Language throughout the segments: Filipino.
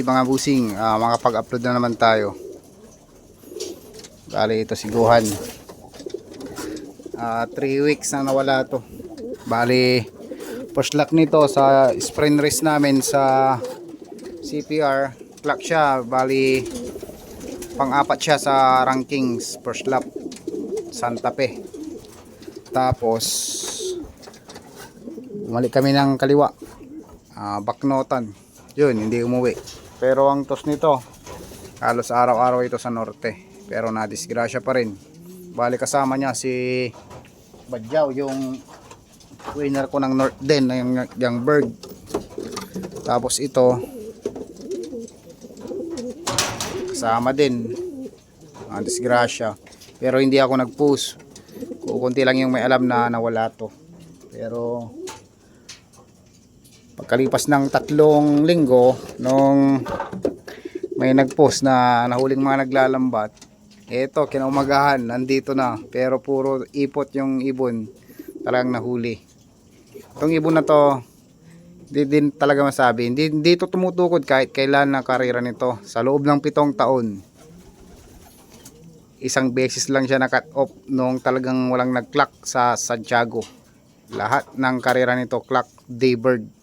mga busing, makapag-upload na naman tayo. Bali ito si Guhan. 3 weeks na nawala to. Bali first lap nito sa sprint race namin sa CPR. Clock siya. Bali pang-apat siya sa rankings. First lap Santa Fe. Tapos bumalik kami ng kaliwa, Baknotan. Yun, hindi umuwi. Pero ang tos nito, halos araw-araw ito sa norte. Pero nadisgrasya pa rin. Bali kasama niya si Badyaw, yung winner ko ng North din, yung Berg. Tapos ito kasama din, nadisgrasya. Pero hindi ako nag-post. Kukunti lang yung may alam na nawala to. Pero pagkalipas ng 3 linggo nung may nag-post na nahuling mga naglalambat, eto kinaumagahan nandito na, pero puro ipot yung ibon, talagang nahuli. Itong ibon na to, hindi din talaga masabi, hindi to tumutukod kahit kailan na karera nito. Sa loob ng 7 taon, isang beses lang siya na cut off nung talagang walang nag-clock sa Santiago. Lahat ng karera nito clock daybird.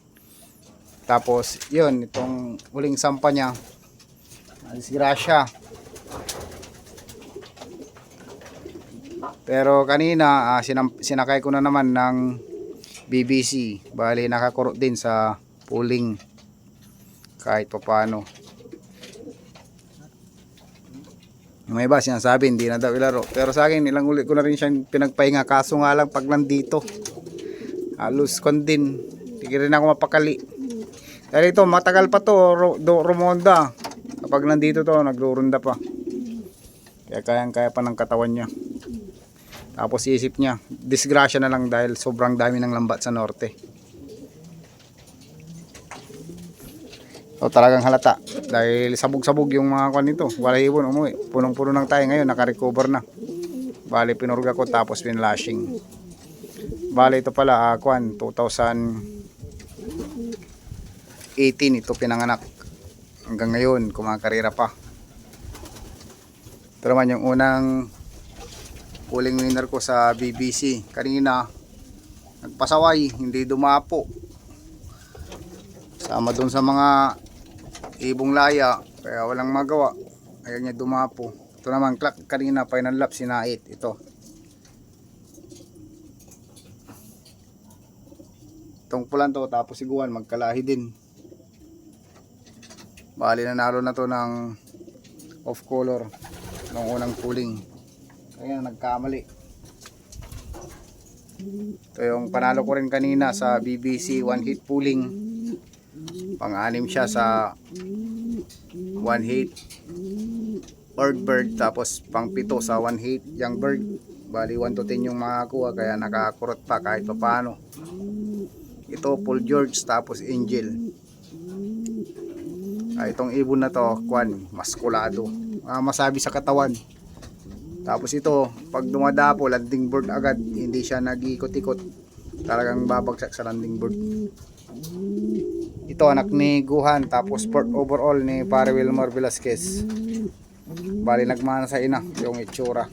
Tapos yun, itong huling sampa niya, disgrasya. Pero kanina sinakay ko na naman ng BBC. Bali nakakurot din sa pooling kahit pa paano. May iba sinasabi hindi na daw ilaro, pero sa akin ilang ulit ko na rin siyang pinagpahinga. Kaso nga lang pag nandito halos kon din, hindi rin ako mapakali. Dahil ito matagal pa to rumonda. Kapag nandito to nagrurunda pa, kaya kaya pa ng katawan niya. Tapos isip niya, disgrasya na lang dahil sobrang dami ng lambat sa norte. So talagang halata dahil sabog-sabog yung mga kwan nito. Wala ibon umuwi. Punong-puno ng tayo ngayon, naka-recover na. Bali pinurga ko tapos pinlashing. Bali ito pala 2018 ito pinanganak. Hanggang ngayon kumakarera pa. Ito naman yung unang pooling winner ko sa BBC. Kanina nagpasaway, hindi dumapo. Sama dun sa mga ibong laya, kaya walang magawa, ayaw niya dumapo. Ito naman clock kanina, final lap sinait. Itong pulan to, tapos siguan magkalahi din. Bali nanalo na to ng off color nung unang pooling. Kaya nagkamali. Ito yung panalo ko rin kanina sa BBC 1 hit pooling. Pang-anim siya sa 1 hit bird, tapos pang-7 sa 1 hit young bird. Bali 1 to 10 yung makakuha, kaya nakakurot pa kahit pa paano. Ito Paul George, tapos Angel. Itong ibon na to, maskulado, masabi sa katawan. Tapos ito, pag dumadapo, landing bird agad, hindi siya nag-ikot-ikot, talagang babagsak sa landing bird. Ito anak ni Guhan, tapos sport overall ni Pare Wilmar Velasquez. Bali nagmana sa ina yung itsura.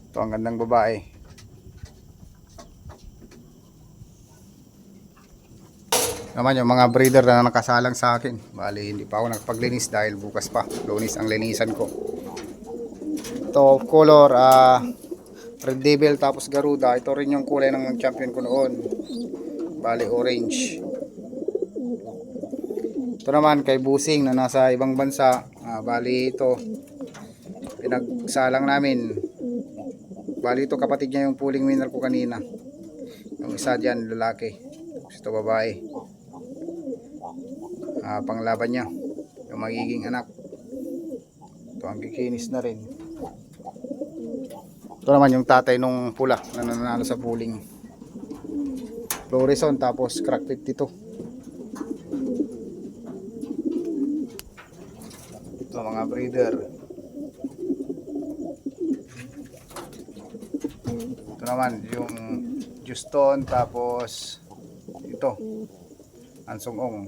Ito ang gandang babae. Naman yung mga breeder na nakasalang sa akin. Bali hindi pa ako nagpaglinis dahil bukas pa, Lunes ang linisan ko. Ito color Red Devil, tapos Garuda. Ito rin yung kulay ng champion ko noon. Bali orange. Ito naman kay Busing na nasa ibang bansa. Bali ito pinagsalang namin. Bali ito kapatid niya yung pooling winner ko kanina. Yung isa dyan lalaki, ito babae. Panglaban niya yung magiging anak. Ito ang kikinis na rin. Ito naman yung tatay nung pula na nanalo sa pooling. Florison, tapos crack 52. Ito mga breeder. Ito naman yung Houston, tapos ito, Ansong-ong.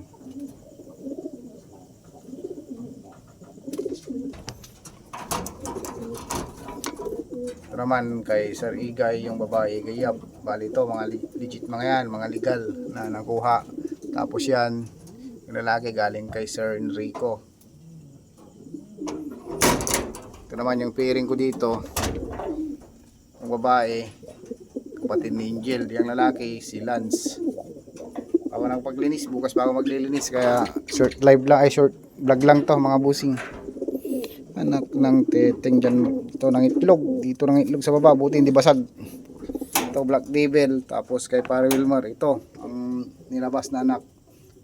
Ito naman kay Sir Igay, yung babae Gayab. Bali ito, mga legit mga yan, mga legal na nakuha. Tapos yan, yung lalaki galing kay Sir Enrico. Ito naman yung pairing ko dito, yung babae, kapatid ni Angel. Yung lalaki, si Lance. Ako nang paglinis, bukas pa ako maglilinis, kaya short live lang, ay short vlog lang to mga busing. Anak ng teteng dyan, ito ng itlog, dito ng itlog sa baba, buti hindi basag. Ito Black Devil, tapos kay Pare Wilmar, ito ang nilabas na anak,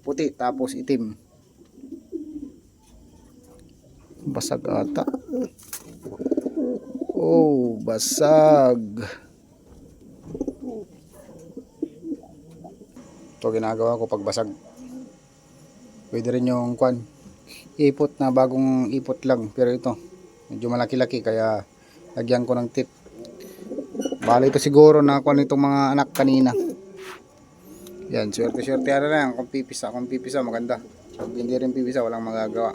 puti tapos itim. Basag ata. Oh, basag. Ito ginagawa ko pag basag. Pwede rin yung kwan, ipot na bagong ipot lang, pero ito medyo malaki-laki kaya lagyan ko ng tip. Bali ito siguro na kwan itong mga anak kanina. Yan, swerte-swerte na lang kung pipisa maganda. Pag hindi rin pipisa, walang magagawa.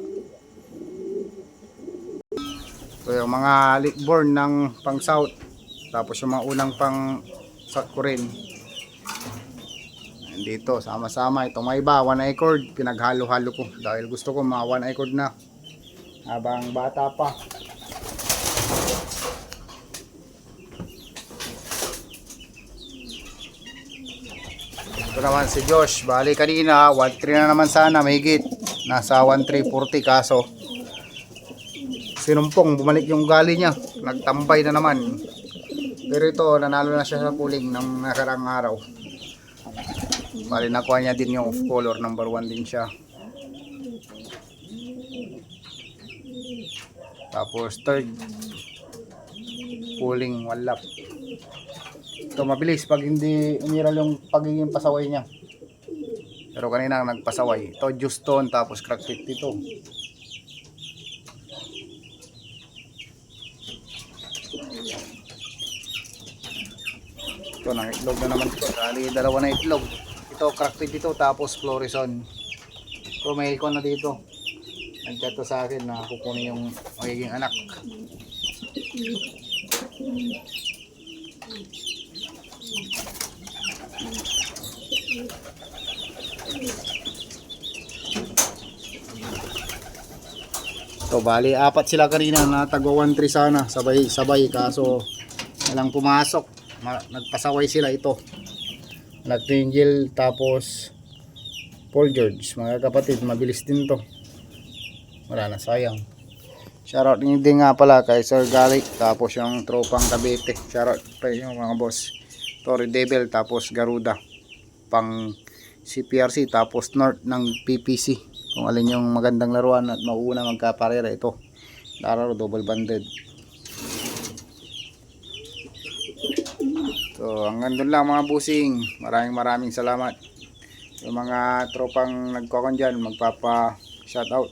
So yung mga late born ng pang south, tapos yung mga unang pang south ko rin, dito sama-sama. Itong may iba 1 eye cord, pinaghalo-halo ko dahil gusto ko mga 1 eye cord na habang bata pa. Ito naman si Josh, bali kanina 1.3 na naman sana, mahigit nasa 1.340, kaso sinumpong, bumalik yung gali niya, nagtambay na naman. Pero ito, nanalo na siya sa puling ng nakarang araw. Bali nakuha niya din yung off color, number 1 din siya. Tapos third pulling 1 lap. Ito mabilis pag hindi umiral yung pagiging pasaway niya. Pero kanina nagpasaway. Ito Houston, tapos crack 52. Ito nang itlog na naman ito. Dali dalawa na itlog. Ito crack 52, tapos Florison. Ito may icon na dito. Nagchat to sa akin na kukunin yung magiging anak. Ito bali apat sila kanina na tagwa 1.3 sana, sabay kaso walang pumasok. Nagpasaway sila. Ito Nagtingil, tapos Paul George, mga kapatid, mabilis din to. Wala na, sayang. Shoutout din nga pala kay Sir Galik, tapos yung tropang Cavite. Shoutout pa yung mga boss. Torre Devil, tapos Garuda pang CPRC, tapos North ng PPC. Kung alin yung magandang laruan at mauuna magkaparera, ito laro double banded. So hanggang doon lang mga busing. Maraming salamat. Yung mga tropang nagkokon dyan, magpapa shoutout.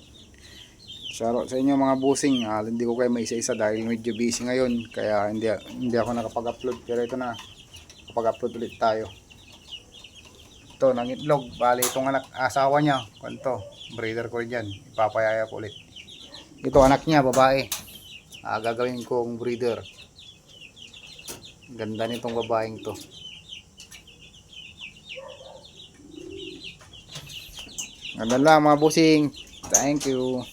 Shoutout sa inyo mga busing. Hindi ko kayo may isa-isa dahil medyo busy ngayon, kaya hindi ako nakapag-upload. Pero ito na, kapag-upload ulit tayo. Ito ng itlog. Bali itong asawa niya, kanto, breeder ko rin dyan, ipapayaya ko ulit. Ito anak niya, babae. Gagawin kong breeder. Ganda nitong babaeng to. Ganda lang mga busing. Thank you.